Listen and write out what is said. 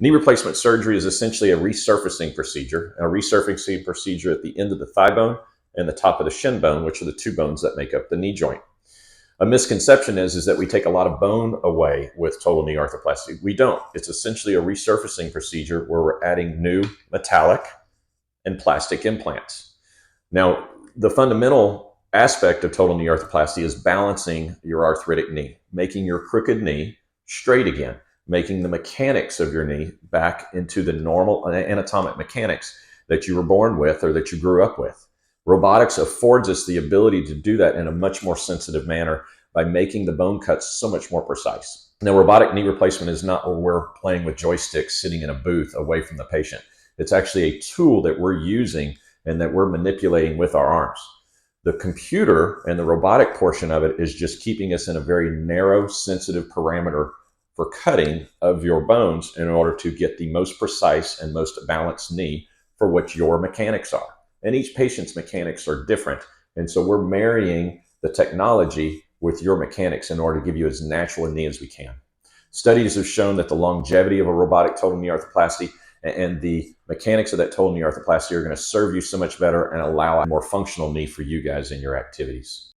Knee replacement surgery is essentially a resurfacing procedure, and a resurfacing procedure at the end of the thigh bone and the top of the shin bone, which are the two bones that make up the knee joint. A misconception is that we take a lot of bone away with total knee arthroplasty. We don't. It's essentially a resurfacing procedure where we're adding new metallic and plastic implants. Now, the fundamental aspect of total knee arthroplasty is balancing your arthritic knee, making your crooked knee straight again, making the mechanics of your knee back into the normal anatomic mechanics that you were born with or that you grew up with. Robotics affords us the ability to do that in a much more sensitive manner by making the bone cuts so much more precise. Now, robotic knee replacement is not where we're playing with joysticks sitting in a booth away from the patient. It's actually a tool that we're using and that we're manipulating with our arms. The computer and the robotic portion of it is just keeping us in a very narrow, sensitive parameter for cutting of your bones in order to get the most precise and most balanced knee for what your mechanics are. And each patient's mechanics are different. And so we're marrying the technology with your mechanics in order to give you as natural a knee as we can. Studies have shown that the longevity of a robotic total knee arthroplasty and the mechanics of that total knee arthroplasty are going to serve you so much better and allow a more functional knee for you guys in your activities.